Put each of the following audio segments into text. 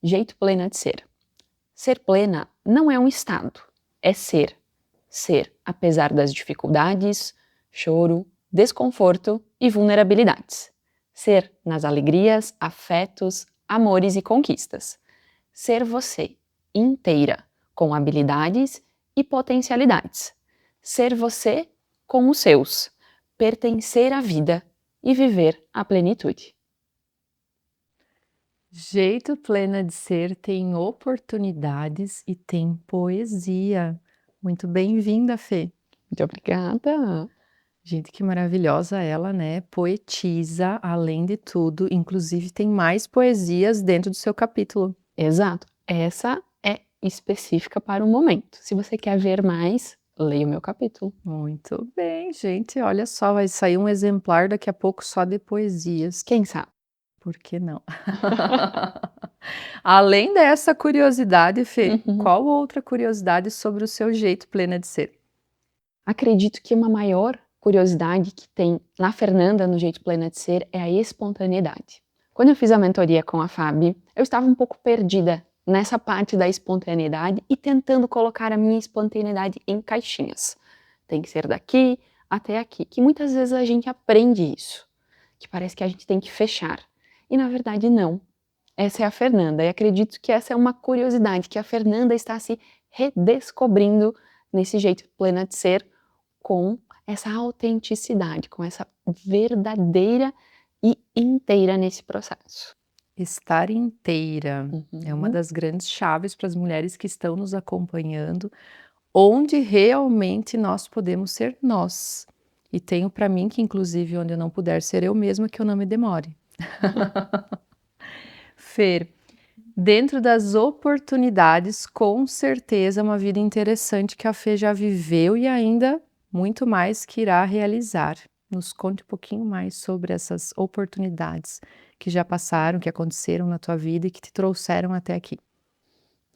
Jeito plena de ser. Ser plena não é um estado, é ser. Ser apesar das dificuldades, choro, desconforto e vulnerabilidades. Ser nas alegrias, afetos, amores e conquistas. Ser você, inteira, com habilidades e potencialidades. Ser você com os seus, pertencer à vida e viver a plenitude. Jeito plena de ser tem oportunidades e tem poesia. Muito bem-vinda, Fê. Muito obrigada. Gente, que maravilhosa ela, né? Poetisa, além de tudo. Inclusive, tem mais poesias dentro do seu capítulo. Exato. Essa é específica para o momento. Se você quer ver mais, leia o meu capítulo. Muito bem, gente. Olha só, vai sair um exemplar daqui a pouco só de poesias. Quem sabe? Por que não? Além dessa curiosidade, Fê, Uhum. qual outra curiosidade sobre o seu jeito plena de ser? Acredito que uma maior curiosidade que tem na Fernanda, no jeito plena de ser, é a espontaneidade. Quando eu fiz a mentoria com a Fabi, eu estava um pouco perdida nessa parte da espontaneidade e tentando colocar a minha espontaneidade em caixinhas. Tem que ser daqui até aqui, que muitas vezes a gente aprende isso, que parece que a gente tem que fechar. E na verdade não. Essa é a Fernanda e acredito que essa é uma curiosidade que a Fernanda está se redescobrindo nesse jeito plena de ser, com essa autenticidade, com essa verdadeira e inteira nesse processo. Estar inteira é uma Uhum. das grandes chaves para as mulheres que estão nos acompanhando, onde realmente nós podemos ser nós. E tenho para mim que, inclusive, onde eu não puder ser eu mesma, que eu não me demore. Fer, dentro das oportunidades, com certeza uma vida interessante que a Fê já viveu e ainda muito mais que irá realizar. Nos conte um pouquinho mais sobre essas oportunidades que já passaram, que aconteceram na tua vida e que te trouxeram até aqui.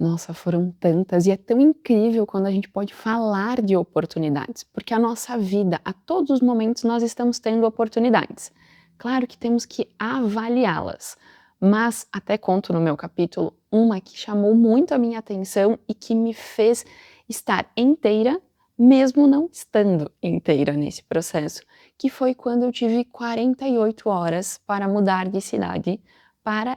Nossa, foram tantas, e é tão incrível quando a gente pode falar de oportunidades, porque a nossa vida, a todos os momentos, nós estamos tendo oportunidades. Claro que temos que avaliá-las, mas até conto no meu capítulo uma que chamou muito a minha atenção e que me fez estar inteira, mesmo não estando inteira nesse processo, que foi quando eu tive 48 horas para mudar de cidade, para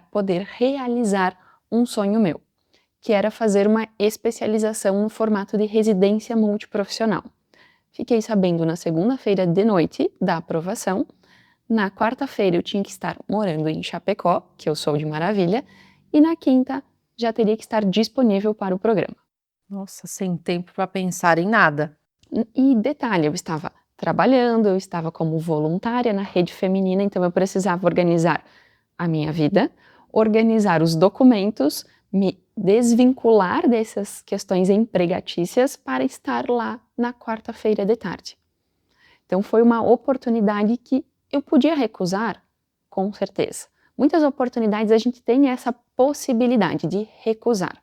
poder realizar um sonho meu, que era fazer uma especialização no formato de residência multiprofissional. Fiquei sabendo na segunda-feira de noite da aprovação. Na quarta-feira eu tinha que estar morando em Chapecó, que eu sou de Maravilha, e na quinta já teria que estar disponível para o programa. Nossa, sem tempo para pensar em nada. E detalhe, eu estava trabalhando, eu estava como voluntária na rede feminina, então eu precisava organizar a minha vida, organizar os documentos, me desvincular dessas questões empregatícias para estar lá na quarta-feira de tarde. Então foi uma oportunidade que eu podia recusar, com certeza. Muitas oportunidades a gente tem essa possibilidade de recusar,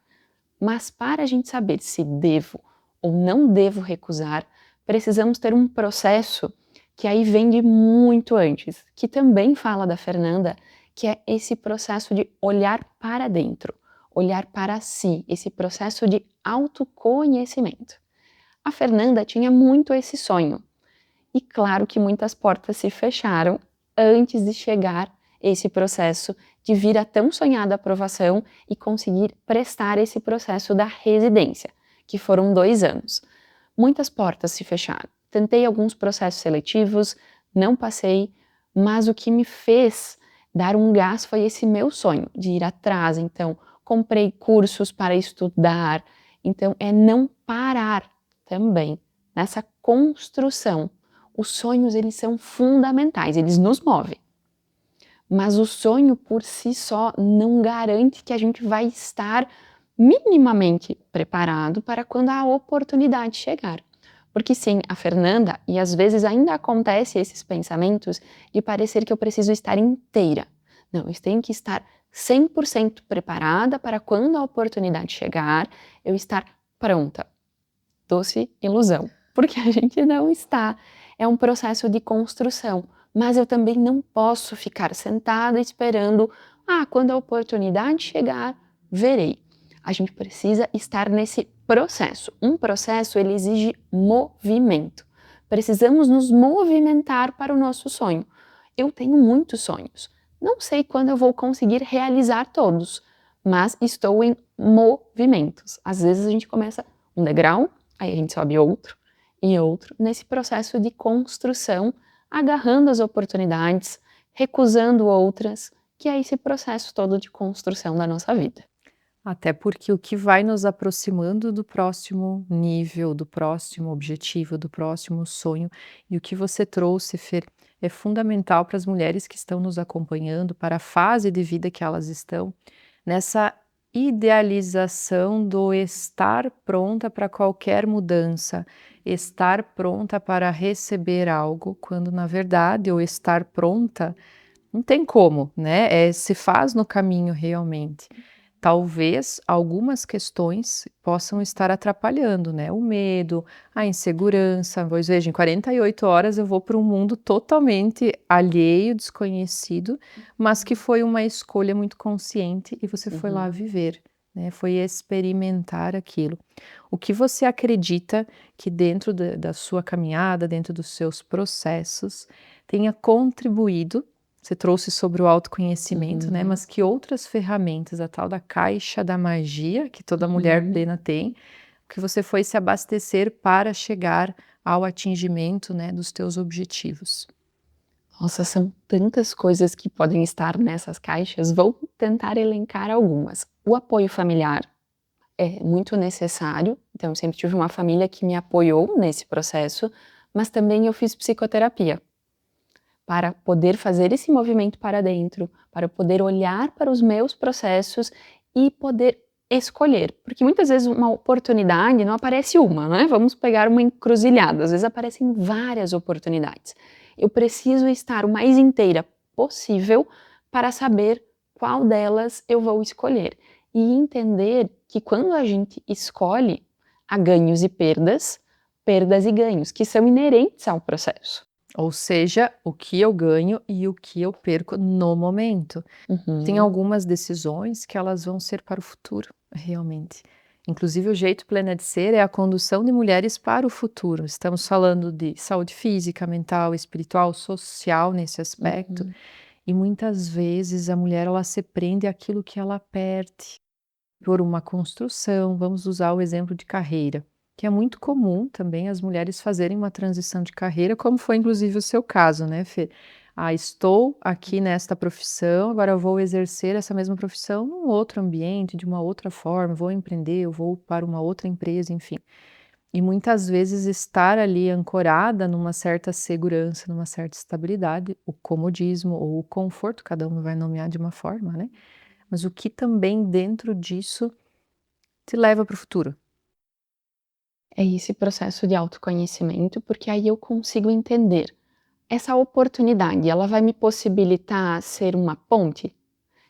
mas para a gente saber se devo ou não devo recusar, precisamos ter um processo que aí vem de muito antes, que também fala da Fernanda, que é esse processo de olhar para dentro, olhar para si, esse processo de autoconhecimento. A Fernanda tinha muito esse sonho, e claro que muitas portas se fecharam antes de chegar esse processo de vir a tão sonhada aprovação e conseguir prestar esse processo da residência, que foram 2 anos. Muitas portas se fecharam. Tentei alguns processos seletivos, não passei, mas o que me fez dar um gás foi esse meu sonho de ir atrás. Então, comprei cursos para estudar. Então, é não parar também nessa construção. Os sonhos, eles são fundamentais, eles nos movem. Mas o sonho por si só não garante que a gente vai estar minimamente preparado para quando a oportunidade chegar. Porque sim, a Fernanda, e às vezes ainda acontece esses pensamentos de parecer que eu preciso estar inteira. Não, eu tenho que estar 100% preparada para quando a oportunidade chegar, eu estar pronta. Doce ilusão, porque a gente não está. É um processo de construção, mas eu também não posso ficar sentada esperando Ah, quando a oportunidade chegar, verei. A gente precisa estar nesse processo. Um processo, ele exige movimento. Precisamos nos movimentar para o nosso sonho. Eu tenho muitos sonhos. Não sei quando eu vou conseguir realizar todos, mas estou em movimentos. Às vezes a gente começa um degrau, aí a gente sobe outro e outro, nesse processo de construção, agarrando as oportunidades, recusando outras, que é esse processo todo de construção da nossa vida. Até porque o que vai nos aproximando do próximo nível, do próximo objetivo, do próximo sonho, e o que você trouxe, Fer, é fundamental para as mulheres que estão nos acompanhando, para a fase de vida que elas estão, nessa idealização do estar pronta para qualquer mudança, estar pronta para receber algo, quando na verdade o estar pronta não tem como, né? Se faz no caminho realmente. Talvez algumas questões possam estar atrapalhando, né? O medo, a insegurança. Pois veja, em 48 horas eu vou para um mundo totalmente alheio, desconhecido, mas que foi uma escolha muito consciente e você foi lá viver, né? Foi experimentar aquilo. O que você acredita que dentro da sua caminhada, dentro dos seus processos, tenha contribuído? Você trouxe sobre o autoconhecimento, né, mas que outras ferramentas, a tal da caixa da magia, que toda mulher plena tem, que você foi se abastecer para chegar ao atingimento, né, dos teus objetivos? Nossa, são tantas coisas que podem estar nessas caixas, vou tentar elencar algumas. O apoio familiar é muito necessário, então eu sempre tive uma família que me apoiou nesse processo, mas também eu fiz psicoterapia para poder fazer esse movimento para dentro, para poder olhar para os meus processos e poder escolher, porque muitas vezes uma oportunidade não aparece uma, né? Vamos pegar uma encruzilhada, às vezes aparecem várias oportunidades. Eu preciso estar o mais inteira possível para saber qual delas eu vou escolher e entender que quando a gente escolhe, há ganhos e perdas, perdas e ganhos, que são inerentes ao processo. Ou seja, o que eu ganho e o que eu perco no momento. Tem Uhum. algumas decisões que elas vão ser para o futuro, realmente. Inclusive, o jeito plena de ser é a condução de mulheres para o futuro. Estamos falando de saúde física, mental, espiritual, social nesse aspecto. E muitas vezes a mulher ela se prende àquilo que ela perde por uma construção. Vamos usar o exemplo de carreira, que é muito comum também as mulheres fazerem uma transição de carreira, como foi inclusive o seu caso, né, Fê? Ah, estou aqui nesta profissão, agora eu vou exercer essa mesma profissão num outro ambiente, de uma outra forma, vou empreender, eu vou para uma outra empresa, enfim. E muitas vezes estar ali ancorada numa certa segurança, numa certa estabilidade, o comodismo ou o conforto, cada um vai nomear de uma forma, né? Mas o que também dentro disso te leva para o futuro. É esse processo de autoconhecimento, porque aí eu consigo entender essa oportunidade, ela vai me possibilitar ser uma ponte,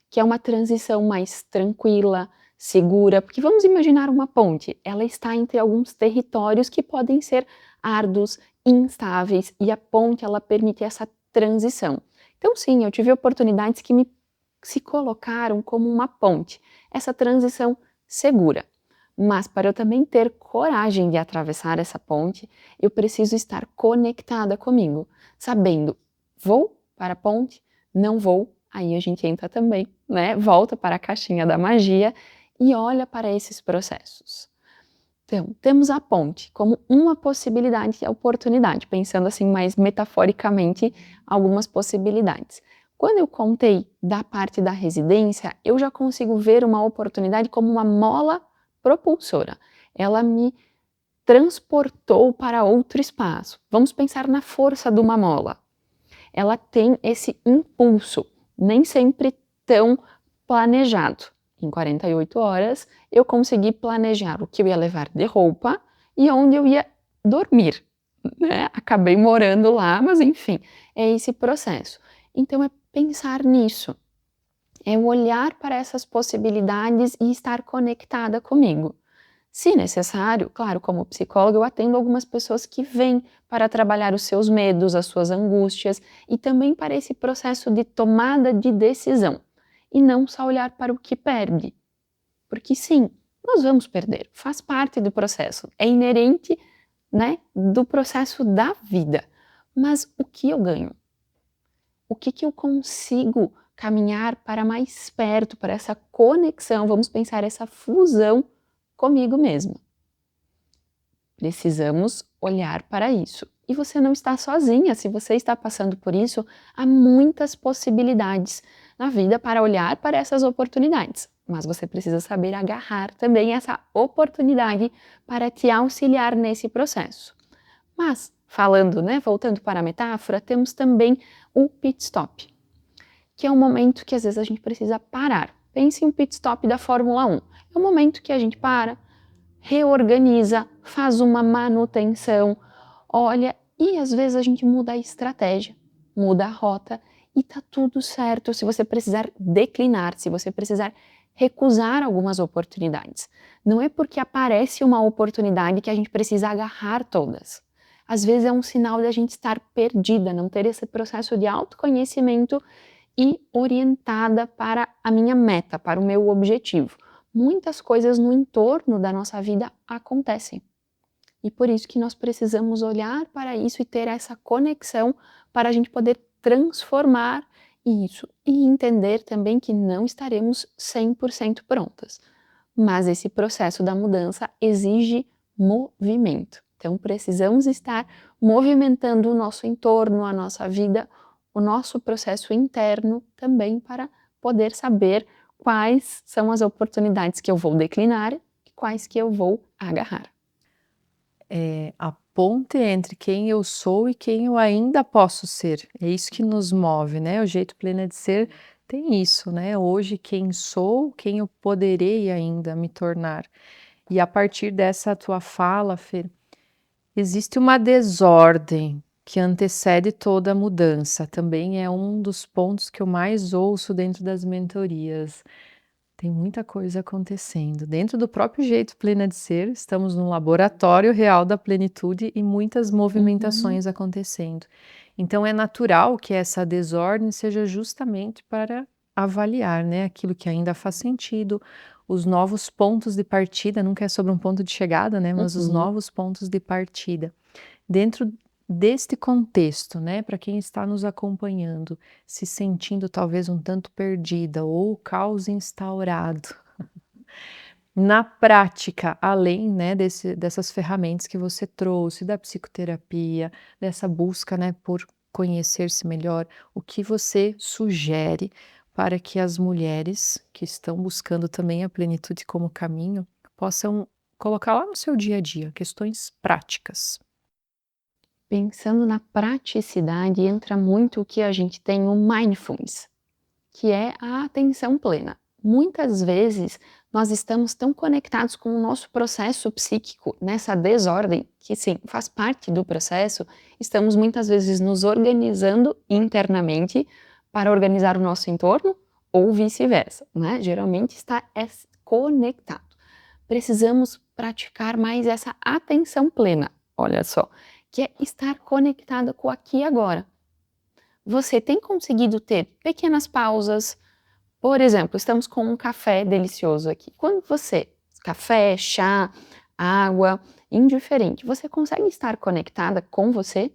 que é uma transição mais tranquila, segura, porque vamos imaginar uma ponte, ela está entre alguns territórios que podem ser árduos, instáveis, e a ponte ela permite essa transição. Então sim, eu tive oportunidades que me se colocaram como uma ponte, essa transição segura. Mas para eu também ter coragem de atravessar essa ponte, eu preciso estar conectada comigo, sabendo, vou para a ponte, não vou, aí a gente entra também, né? Volta para a caixinha da magia e olha para esses processos. Então, temos a ponte como uma possibilidade e oportunidade, pensando assim mais metaforicamente algumas possibilidades. Quando eu contei da parte da residência, eu já consigo ver uma oportunidade como uma mola propulsora. Ela me transportou para outro espaço. Vamos pensar na força de uma mola. Ela tem esse impulso, nem sempre tão planejado. Em 48 horas, eu consegui planejar o que eu ia levar de roupa e onde eu ia dormir, né? Acabei morando lá, mas enfim, é esse processo. Então é pensar nisso, é olhar para essas possibilidades e estar conectada comigo. Se necessário, claro, como psicóloga, eu atendo algumas pessoas que vêm para trabalhar os seus medos, as suas angústias e também para esse processo de tomada de decisão. e não só olhar para o que perde. Porque sim, nós vamos perder, faz parte do processo, é inerente, né, do processo da vida. Mas o que eu ganho? O que eu consigo caminhar para mais perto, para essa conexão, vamos pensar essa fusão comigo mesma. Precisamos olhar para isso. E você não está sozinha, se você está passando por isso, há muitas possibilidades na vida para olhar para essas oportunidades. Mas você precisa saber agarrar também essa oportunidade para te auxiliar nesse processo. Mas, falando, né, voltando para a metáfora, temos também o pit stop, que é um momento que às vezes a gente precisa parar. Pense em um pit stop da Fórmula 1. É um momento que a gente para, reorganiza, faz uma manutenção, olha, e às vezes a gente muda a estratégia, muda a rota e tá tudo certo se você precisar declinar, se você precisar recusar algumas oportunidades. Não é porque aparece uma oportunidade que a gente precisa agarrar todas. Às vezes é um sinal da gente estar perdida, não ter esse processo de autoconhecimento e orientada para a minha meta, para o meu objetivo. Muitas coisas no entorno da nossa vida acontecem. E por isso que nós precisamos olhar para isso e ter essa conexão para a gente poder transformar isso e entender também que não estaremos 100% prontas. Mas esse processo da mudança exige movimento. Então precisamos estar movimentando o nosso entorno, a nossa vida, o nosso processo interno também para poder saber quais são as oportunidades que eu vou declinar e quais que eu vou agarrar. A ponte entre quem eu sou e quem eu ainda posso ser. É isso que nos move, né? O jeito pleno de ser tem isso, né? Hoje quem sou, quem eu poderei ainda me tornar. E a partir dessa tua fala, Fer, existe uma desordem que antecede toda a mudança. Também é um dos pontos que eu mais ouço dentro das mentorias. Tem muita coisa acontecendo. Dentro do próprio jeito plena de ser, estamos num laboratório real da plenitude e muitas movimentações acontecendo. Então é natural que essa desordem seja justamente para avaliar, né, aquilo que ainda faz sentido, os novos pontos de partida, nunca é sobre um ponto de chegada, né, mas os novos pontos de partida. Dentro deste contexto, né, para quem está nos acompanhando, se sentindo talvez um tanto perdida ou o caos instaurado, na prática, além, né, dessas ferramentas que você trouxe, da psicoterapia, dessa busca, né, por conhecer-se melhor, o que você sugere para que as mulheres que estão buscando também a plenitude como caminho possam colocar lá no seu dia a dia questões práticas? Pensando na praticidade, entra muito o que a gente tem o mindfulness, que é a atenção plena. Muitas vezes nós estamos tão conectados com o nosso processo psíquico, nessa desordem, que sim, faz parte do processo, estamos muitas vezes nos organizando internamente para organizar o nosso entorno ou vice-versa, né? Geralmente está conectado. Precisamos praticar mais essa atenção plena, olha só, que é estar conectada com o aqui e agora. Você tem conseguido ter pequenas pausas? Por exemplo, estamos com um café delicioso aqui. Quando você, café, chá, água, indiferente, você consegue estar conectada com você?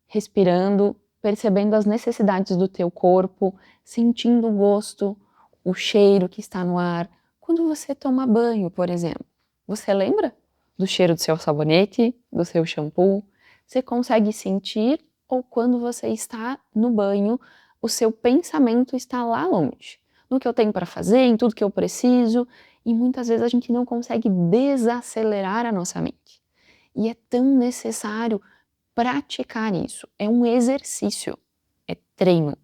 Respirando, percebendo as necessidades do teu corpo, sentindo o gosto, o cheiro que está no ar. Quando você toma banho, por exemplo, você lembra do cheiro do seu sabonete, do seu shampoo? Você consegue sentir ou quando você está no banho, o seu pensamento está lá longe, no que eu tenho para fazer, em tudo que eu preciso, e muitas vezes a gente não consegue desacelerar a nossa mente. E é tão necessário praticar isso. É um exercício, é treino.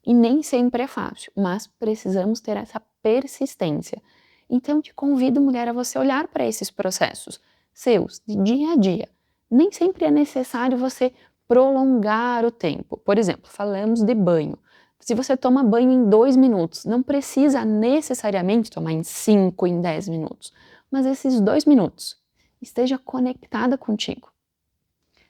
E nem sempre é fácil, mas precisamos ter essa persistência. Então, te convido, mulher, a você olhar para esses processos seus, de dia a dia. Nem sempre é necessário você prolongar o tempo. Por exemplo, falamos de banho. Se você toma banho em 2 minutos, não precisa necessariamente tomar em 5, em 10 minutos. Mas esses 2 minutos, esteja conectada contigo.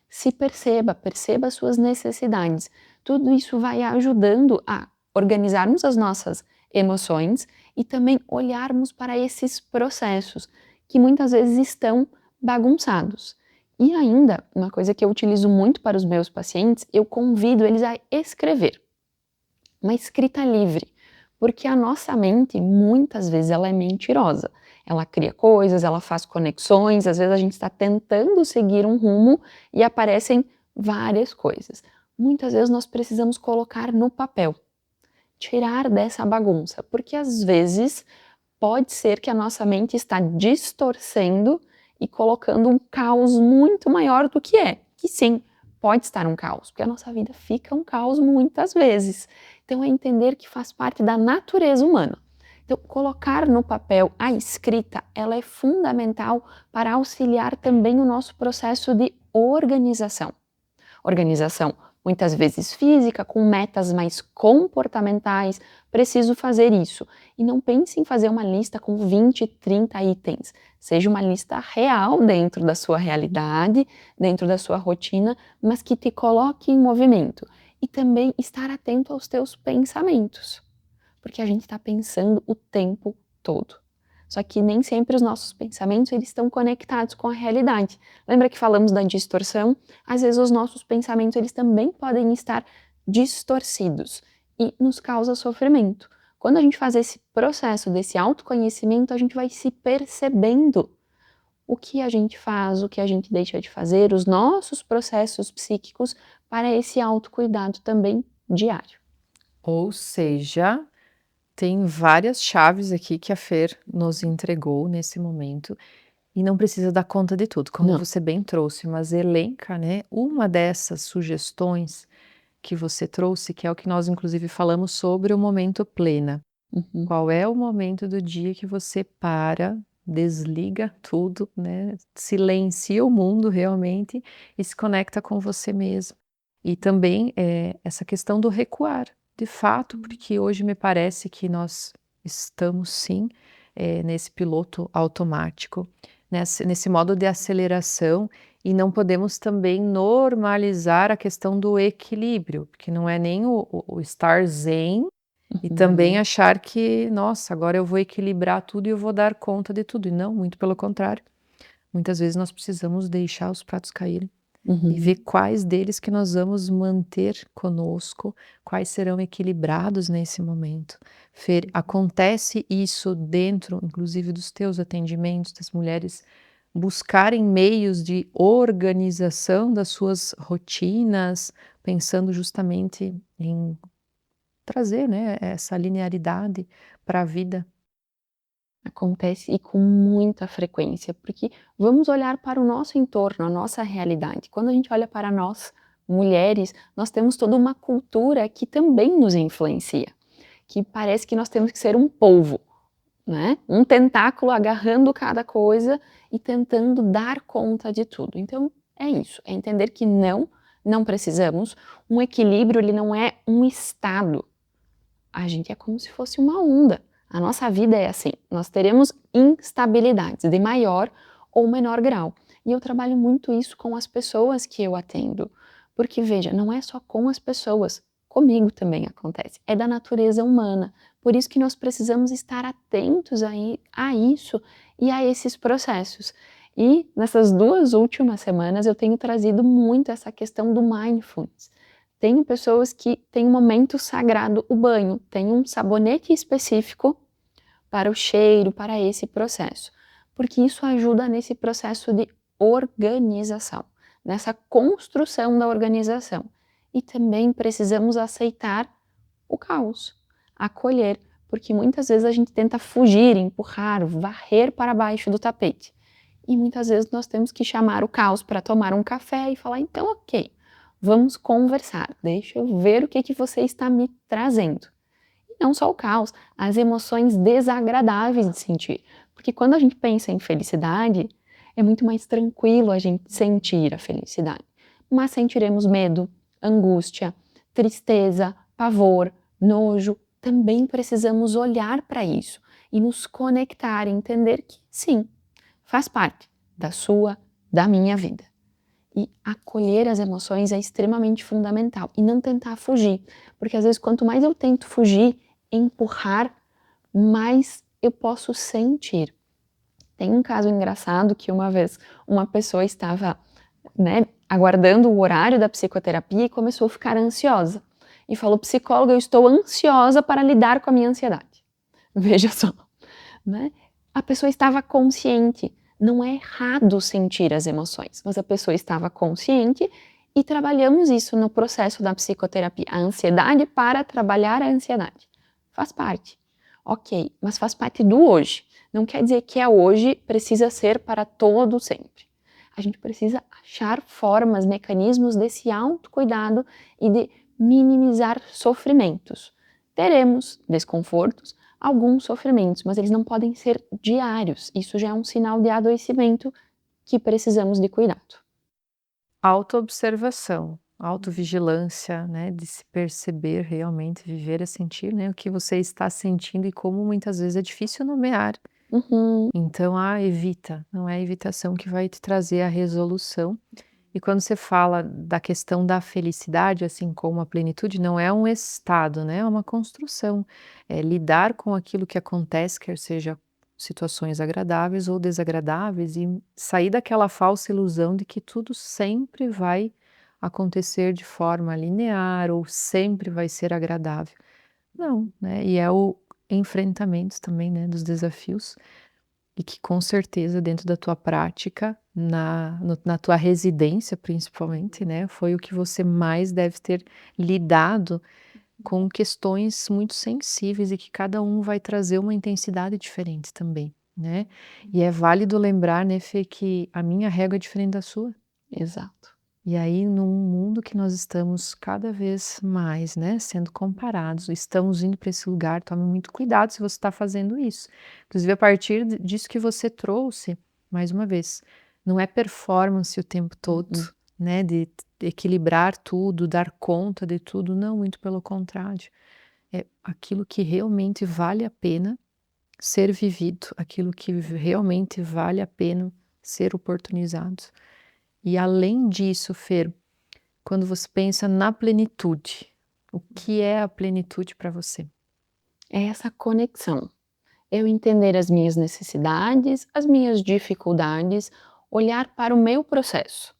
Se perceba, perceba as suas necessidades. Tudo isso vai ajudando a organizarmos as nossas emoções e também olharmos para esses processos que muitas vezes estão bagunçados. E ainda, uma coisa que eu utilizo muito para os meus pacientes, eu convido eles a escrever. Uma escrita livre, porque a nossa mente, muitas vezes, ela é mentirosa. Ela cria coisas, ela faz conexões, às vezes a gente está tentando seguir um rumo e aparecem várias coisas. Muitas vezes nós precisamos colocar no papel, tirar dessa bagunça, porque às vezes pode ser que a nossa mente está distorcendo e colocando um caos muito maior do que é. Que sim, pode estar um caos, porque a nossa vida fica um caos muitas vezes. Então é entender que faz parte da natureza humana. Então, colocar no papel a escrita, ela é fundamental para auxiliar também o nosso processo de organização. Organização muitas vezes física, com metas mais comportamentais, preciso fazer isso. E não pense em fazer uma lista com 20, 30 itens. Seja uma lista real dentro da sua realidade, dentro da sua rotina, mas que te coloque em movimento. E também estar atento aos teus pensamentos, porque a gente está pensando o tempo todo. Só que nem sempre os nossos pensamentos eles estão conectados com a realidade. Lembra que falamos da distorção? Às vezes os nossos pensamentos eles também podem estar distorcidos e nos causa sofrimento. Quando a gente faz esse processo desse autoconhecimento, a gente vai se percebendo o que a gente faz, o que a gente deixa de fazer, os nossos processos psíquicos para esse autocuidado também diário. Ou seja, tem várias chaves aqui que a Fer nos entregou nesse momento e não precisa dar conta de tudo, como Não. você bem trouxe, mas elenca, né, uma dessas sugestões que você trouxe, que é o que nós inclusive falamos sobre o momento plena. Uhum. Qual é o momento do dia que você para, desliga tudo, né, silencia o mundo realmente e se conecta com você mesmo. E também, essa questão do recuar, de fato, porque hoje me parece que nós estamos sim, nesse piloto automático, nesse modo de aceleração e não podemos também normalizar a questão do equilíbrio, porque não é nem o estar zen e também achar que: "Nossa, agora eu vou equilibrar tudo e eu vou dar conta de tudo", e não, muito pelo contrário. Muitas vezes nós precisamos deixar os pratos caírem e ver quais deles que nós vamos manter conosco, quais serão equilibrados nesse momento. Fer, acontece isso dentro, inclusive, dos teus atendimentos, das mulheres buscarem meios de organização das suas rotinas, pensando justamente em trazer, né, essa linearidade para a vida? Acontece e com muita frequência, porque vamos olhar para o nosso entorno, a nossa realidade. Quando a gente olha para nós, mulheres, nós temos toda uma cultura que também nos influencia, que parece que nós temos que ser um polvo, né? Um tentáculo agarrando cada coisa e tentando dar conta de tudo. Então, é isso, é entender que não precisamos. Um equilíbrio, ele não é um estado. A gente é como se fosse uma onda. A nossa vida é assim, nós teremos instabilidades de maior ou menor grau. E eu trabalho muito isso com as pessoas que eu atendo. Porque, veja, não é só com as pessoas, comigo também acontece. É da natureza humana. Por isso que nós precisamos estar atentos a isso e a esses processos. E nessas 2 últimas semanas eu tenho trazido muito essa questão do mindfulness. Tem pessoas que têm um momento sagrado, o banho, tem um sabonete específico para o cheiro, para esse processo, porque isso ajuda nesse processo de organização, nessa construção da organização. E também precisamos aceitar o caos, acolher, porque muitas vezes a gente tenta fugir, empurrar, varrer para baixo do tapete. E muitas vezes nós temos que chamar o caos para tomar um café e falar, então ok, vamos conversar, deixa eu ver o que você está me trazendo. E não só o caos, as emoções desagradáveis de sentir. Porque quando a gente pensa em felicidade, é muito mais tranquilo a gente sentir a felicidade. Mas sentiremos medo, angústia, tristeza, pavor, nojo. Também precisamos olhar para isso e nos conectar e entender que sim, faz parte da sua, da minha vida. E acolher as emoções é extremamente fundamental. E não tentar fugir. Porque às vezes quanto mais eu tento fugir, empurrar, mais eu posso sentir. Tem um caso engraçado que uma vez uma pessoa estava, né, aguardando o horário da psicoterapia e começou a ficar ansiosa. E falou: psicóloga, eu estou ansiosa para lidar com a minha ansiedade. Veja só, né? A pessoa estava consciente. Não é errado sentir as emoções, mas a pessoa estava consciente e trabalhamos isso no processo da psicoterapia. A ansiedade para trabalhar a ansiedade. Faz parte. Ok, mas faz parte do hoje. Não quer dizer que hoje precisa ser para todo sempre. A gente precisa achar formas, mecanismos desse autocuidado e de minimizar sofrimentos. Teremos desconfortos, alguns sofrimentos, mas eles não podem ser diários. Isso já é um sinal de adoecimento que precisamos de cuidado. Autoobservação, autovigilância, né, de se perceber realmente, viver a sentir, né, o que você está sentindo e como muitas vezes é difícil nomear. Uhum, Então, evita, não é a evitação que vai te trazer a resolução. E quando você fala da questão da felicidade, assim como a plenitude, não é um estado, né? É uma construção. É lidar com aquilo que acontece, quer seja situações agradáveis ou desagradáveis, e sair daquela falsa ilusão de que tudo sempre vai acontecer de forma linear ou sempre vai ser agradável. Não, né? E é o enfrentamento também, né, dos desafios e que com certeza dentro da tua prática, na tua residência principalmente, né, foi o que você mais deve ter lidado com questões muito sensíveis e que cada um vai trazer uma intensidade diferente também, né. E é válido lembrar, né, Fê, que a minha régua é diferente da sua. exato. E aí, num mundo que nós estamos cada vez mais, né, sendo comparados, estamos indo para esse lugar, tome muito cuidado se você está fazendo isso. Inclusive, a partir disso que você trouxe, mais uma vez, não é performance o tempo todo, Uhum. né, de equilibrar tudo, dar conta de tudo, não, muito pelo contrário. É aquilo que realmente vale a pena ser vivido, aquilo que realmente vale a pena ser oportunizado. E além disso, Fer, quando você pensa na plenitude, o que é a plenitude para você? É essa conexão. Eu entender as minhas necessidades, as minhas dificuldades, olhar para o meu processo,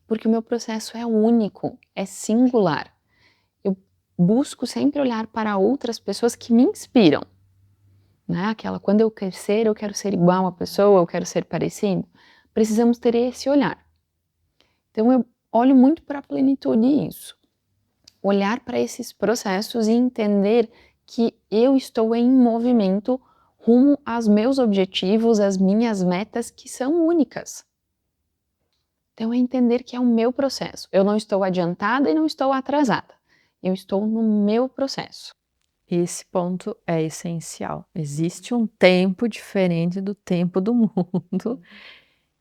porque o meu processo é único, é singular. Eu busco sempre olhar para outras pessoas que me inspiram, né? Aquela, quando eu crescer, eu quero ser igual a pessoa, eu quero ser parecido. Precisamos ter esse olhar. Então eu olho muito para a plenitude isso. Olhar para esses processos e entender que eu estou em movimento rumo aos meus objetivos, às minhas metas que são únicas. Então é entender que é o meu processo. Eu não estou adiantada e não estou atrasada. Eu estou no meu processo. Esse ponto é essencial. Existe um tempo diferente do tempo do mundo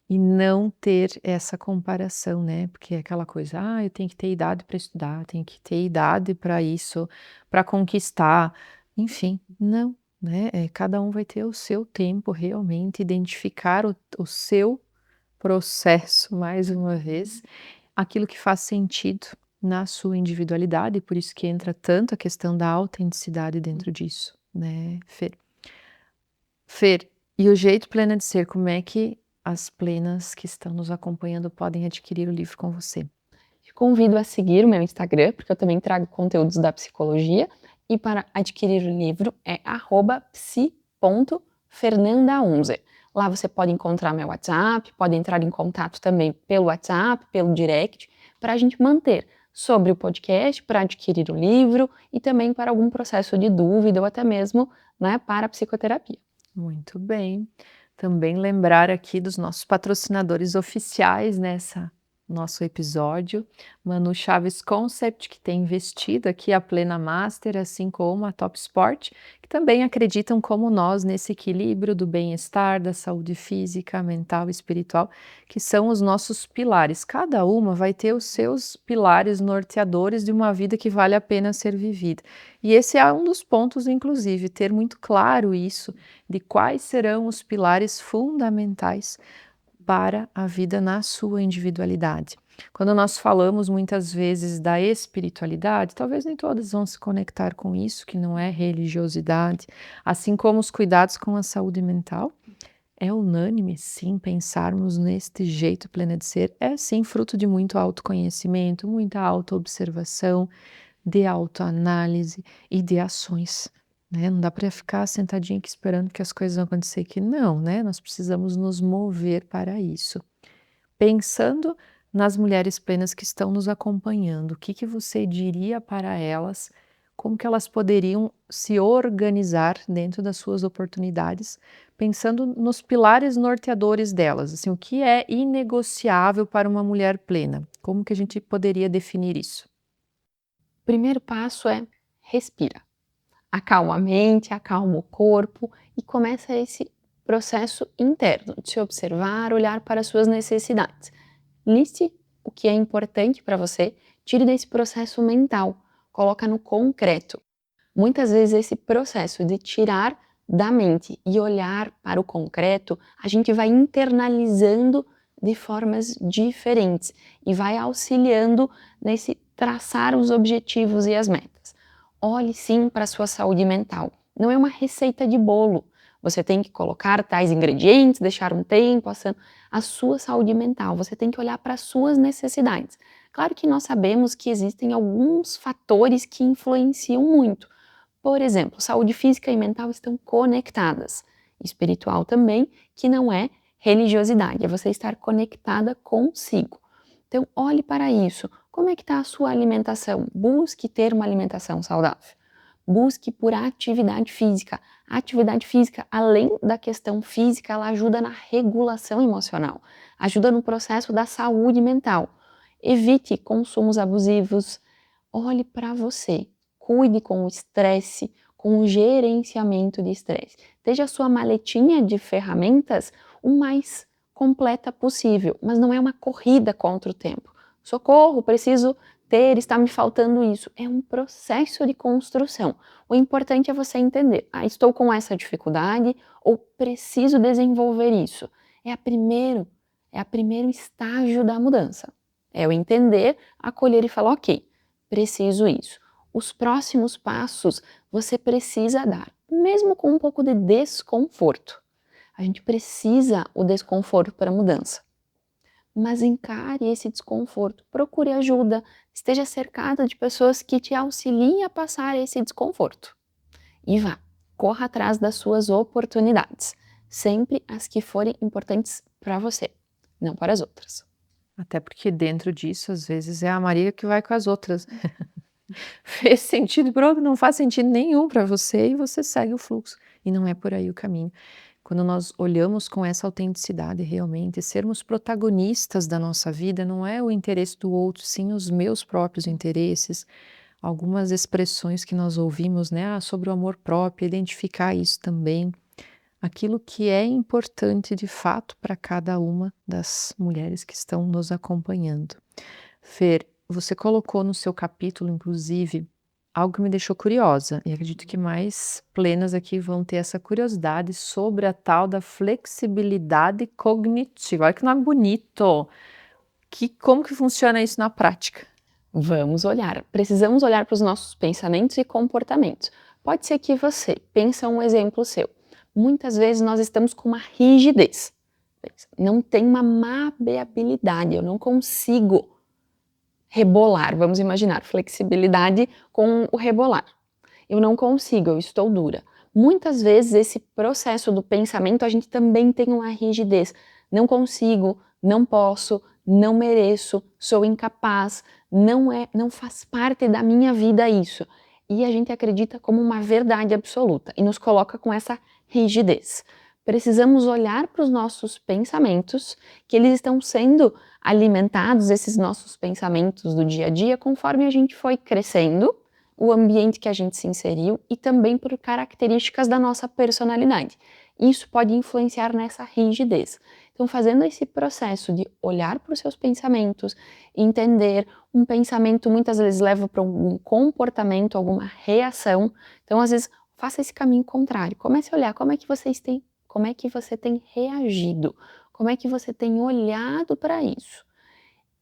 e não ter essa comparação, né? Porque é aquela coisa, eu tenho que ter idade para estudar, tenho que ter idade para isso, para conquistar, enfim, não, né? Cada um vai ter o seu tempo realmente, identificar o seu processo, mais uma vez, aquilo que faz sentido na sua individualidade, e por isso que entra tanto a questão da autenticidade dentro disso, né, Fer? Fer, e o jeito plena de ser, como é que as plenas que estão nos acompanhando podem adquirir o livro com você? Te convido a seguir o meu Instagram, porque eu também trago conteúdos da psicologia. E para adquirir o livro é @psi.fernandaunzer. Lá você pode encontrar meu WhatsApp, pode entrar em contato também pelo WhatsApp, pelo direct, para a gente manter sobre o podcast, para adquirir o livro e também para algum processo de dúvida ou até mesmo, né, para a psicoterapia. Muito bem. Também lembrar aqui dos nossos patrocinadores oficiais nessa nosso episódio, Manu Chaves Concept, que tem investido aqui a Plena Master, assim como a Top Sport, que também acreditam como nós nesse equilíbrio do bem-estar, da saúde física, mental e espiritual, que são os nossos pilares. Cada uma vai ter os seus pilares norteadores de uma vida que vale a pena ser vivida. E esse é um dos pontos, inclusive, ter muito claro isso de quais serão os pilares fundamentais para a vida na sua individualidade. Quando nós falamos muitas vezes da espiritualidade, talvez nem todas vão se conectar com isso, que não é religiosidade, assim como os cuidados com a saúde mental. É unânime, sim, pensarmos neste jeito plena de ser. É, sim, fruto de muito autoconhecimento, muita autoobservação, de autoanálise e de ações, né? Não dá para ficar sentadinho aqui esperando que as coisas vão acontecer, que não, né? Nós precisamos nos mover para isso. Pensando nas mulheres plenas que estão nos acompanhando, o que que você diria para elas? Como que elas poderiam se organizar dentro das suas oportunidades, pensando nos pilares norteadores delas, assim, o que é inegociável para uma mulher plena? Como que a gente poderia definir isso? Primeiro passo é respira. Acalma a mente, acalma o corpo e começa esse processo interno de se observar, olhar para as suas necessidades. Liste o que é importante para você, tire desse processo mental, coloca no concreto. Muitas vezes esse processo de tirar da mente e olhar para o concreto, a gente vai internalizando de formas diferentes e vai auxiliando nesse traçar os objetivos e as metas. Olhe sim para a sua saúde mental. Não é uma receita de bolo. Você tem que colocar tais ingredientes, deixar um tempo assando. A sua saúde mental, você tem que olhar para as suas necessidades. Claro que nós sabemos que existem alguns fatores que influenciam muito. Por exemplo, saúde física e mental estão conectadas. Espiritual também, que não é religiosidade, é você estar conectada consigo. Então, olhe para isso. Como é que está a sua alimentação? Busque ter uma alimentação saudável. Busque por atividade física. A atividade física, além da questão física, ela ajuda na regulação emocional, ajuda no processo da saúde mental. Evite consumos abusivos. Olhe para você. Cuide com o estresse, com o gerenciamento de estresse. Deixe a sua maletinha de ferramentas o mais completa possível, mas não é uma corrida contra o tempo. Socorro, preciso ter, está me faltando isso. É um processo de construção. O importante é você entender, estou com essa dificuldade ou preciso desenvolver isso. É a primeiro estágio da mudança. É o entender, acolher e falar, ok, preciso isso. Os próximos passos você precisa dar, mesmo com um pouco de desconforto. A gente precisa o desconforto para a mudança. Mas encare esse desconforto, procure ajuda, esteja cercada de pessoas que te auxiliem a passar esse desconforto. E vá, corra atrás das suas oportunidades, sempre as que forem importantes para você, não para as outras. Até porque dentro disso, às vezes, é a Maria que vai com as outras. Fez sentido para outro, não faz sentido nenhum para você e você segue o fluxo. E não é por aí o caminho. Quando nós olhamos com essa autenticidade realmente, sermos protagonistas da nossa vida não é o interesse do outro, sim os meus próprios interesses. Algumas expressões que nós ouvimos, né, sobre o amor próprio, identificar isso também. Aquilo que é importante de fato para cada uma das mulheres que estão nos acompanhando. Fer, você colocou no seu capítulo, inclusive, algo que me deixou curiosa, e acredito que mais plenas aqui vão ter essa curiosidade sobre a tal da flexibilidade cognitiva. Olha que nome bonito! Como que funciona isso na prática? Vamos olhar, precisamos olhar para os nossos pensamentos e comportamentos. Pode ser que você pensa um exemplo seu. Muitas vezes nós estamos com uma rigidez. Não tem uma maleabilidade, eu não consigo rebolar. Vamos imaginar flexibilidade com o rebolar. Eu não consigo, eu estou dura. Muitas vezes esse processo do pensamento a gente também tem uma rigidez. Não consigo, não posso, não mereço, sou incapaz, não faz parte da minha vida isso. E a gente acredita como uma verdade absoluta e nos coloca com essa rigidez. Precisamos olhar para os nossos pensamentos, que eles estão sendo alimentados, esses nossos pensamentos do dia a dia, conforme a gente foi crescendo, o ambiente que a gente se inseriu e também por características da nossa personalidade. Isso pode influenciar nessa rigidez. Então, fazendo esse processo de olhar para os seus pensamentos, entender, um pensamento muitas vezes leva para algum comportamento, alguma reação. Então, às vezes, faça esse caminho contrário. Comece a olhar como é que você tem reagido, como é que você tem olhado para isso.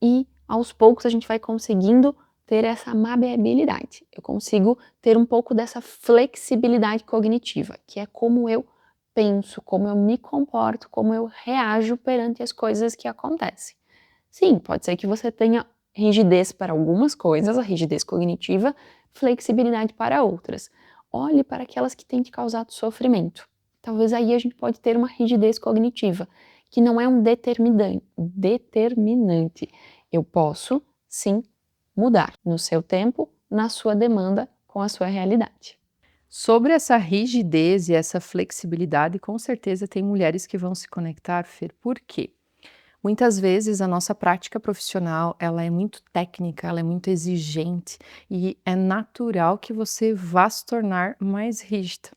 E aos poucos a gente vai conseguindo ter essa maleabilidade. Eu consigo ter um pouco dessa flexibilidade cognitiva, que é como eu penso, como eu me comporto, como eu reajo perante as coisas que acontecem. Sim, pode ser que você tenha rigidez para algumas coisas, a rigidez cognitiva, flexibilidade para outras. Olhe para aquelas que têm te causado sofrimento. Talvez aí a gente pode ter uma rigidez cognitiva, que não é um determinante. Eu posso, sim, mudar no seu tempo, na sua demanda, com a sua realidade. Sobre essa rigidez e essa flexibilidade, com certeza tem mulheres que vão se conectar, Fer. Por quê? Muitas vezes a nossa prática profissional, ela é muito técnica, ela é muito exigente e é natural que você vá se tornar mais rígida.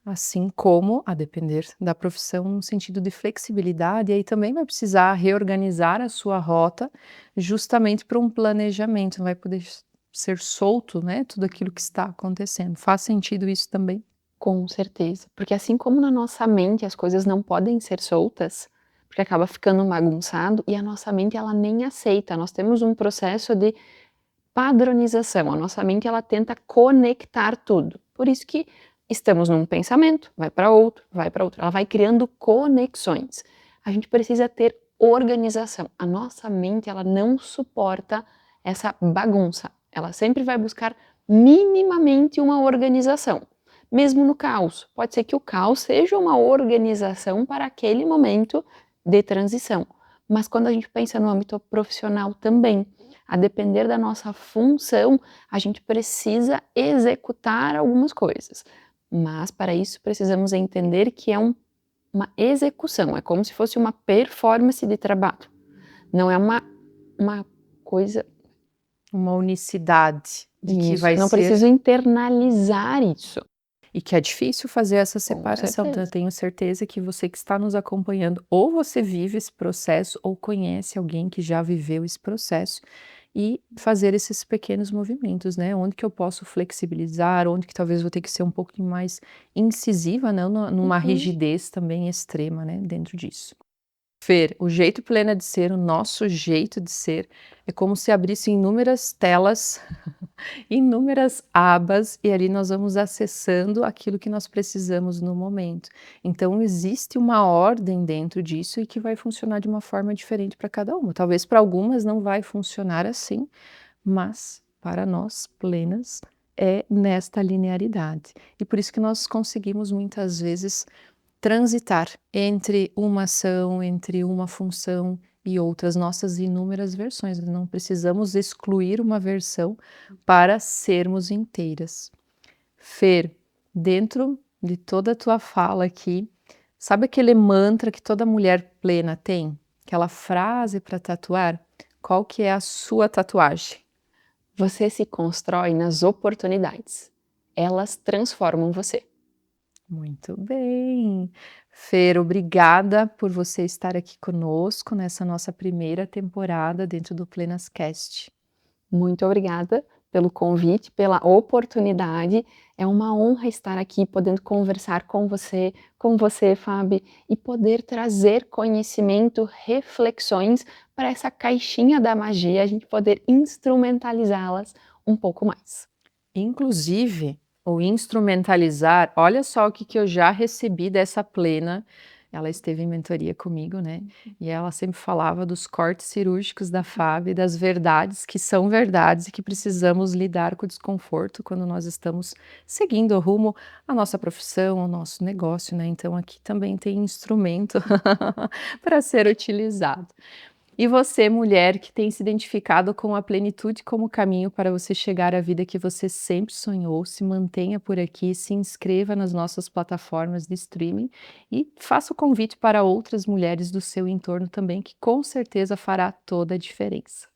Assim como, a depender da profissão, no sentido de flexibilidade, e aí também vai precisar reorganizar a sua rota justamente para um planejamento, não vai poder ser solto, né, tudo aquilo que está acontecendo. Faz sentido isso também? Com certeza, porque assim como na nossa mente as coisas não podem ser soltas, porque acaba ficando bagunçado e a nossa mente ela nem aceita. Nós temos um processo de padronização, a nossa mente ela tenta conectar tudo. Por isso que estamos num pensamento, vai para outro, ela vai criando conexões. A gente precisa ter organização. A nossa mente ela não suporta essa bagunça. Ela sempre vai buscar minimamente uma organização. Mesmo no caos, pode ser que o caos seja uma organização para aquele momento de transição. Mas quando a gente pensa no âmbito profissional também, a depender da nossa função, a gente precisa executar algumas coisas. Mas para isso precisamos entender que é uma execução, é como se fosse uma performance de trabalho. Não é uma coisa. Uma unicidade de que Isso, vai não ser preciso internalizar isso. e que é difícil fazer essa Com separação, então eu certeza. tenho certeza que você que está nos acompanhando, ou você vive esse processo, ou conhece alguém que já viveu esse processo, e fazer esses pequenos movimentos, né, onde que eu posso flexibilizar, onde que talvez vou ter que ser um pouquinho mais incisiva, não numa Uhum. rigidez também extrema, né, dentro disso. Fer, o jeito plena de ser, o nosso jeito de ser, é como se abrisse inúmeras telas, inúmeras abas, e ali nós vamos acessando aquilo que nós precisamos no momento. Então, existe uma ordem dentro disso e que vai funcionar de uma forma diferente para cada uma. Talvez para algumas não vai funcionar assim, mas para nós plenas é nesta linearidade. E por isso que nós conseguimos muitas vezes transitar entre uma ação, entre uma função e outras, nossas inúmeras versões. Não precisamos excluir uma versão para sermos inteiras. Fer, dentro de toda a tua fala aqui, sabe aquele mantra que toda mulher plena tem? Aquela frase para tatuar? Qual que é a sua tatuagem? Você se constrói nas oportunidades. Elas transformam você. Muito bem. Fer, obrigada por você estar aqui conosco nessa nossa primeira temporada dentro do Plenascast. Muito obrigada pelo convite, pela oportunidade. É uma honra estar aqui podendo conversar com você, Fábio, e poder trazer conhecimento, reflexões para essa caixinha da magia, a gente poder instrumentalizá-las um pouco mais. Inclusive, o instrumentalizar, olha só o que que eu já recebi dessa plena. Ela esteve em mentoria comigo, né? E ela sempre falava dos cortes cirúrgicos da Fábio, das verdades que são verdades e que precisamos lidar com o desconforto quando nós estamos seguindo o rumo à nossa profissão, ao nosso negócio, né? Então aqui também tem instrumento para ser utilizado. E você, mulher, que tem se identificado com a plenitude como caminho para você chegar à vida que você sempre sonhou, se mantenha por aqui, se inscreva nas nossas plataformas de streaming e faça o convite para outras mulheres do seu entorno também, que com certeza fará toda a diferença.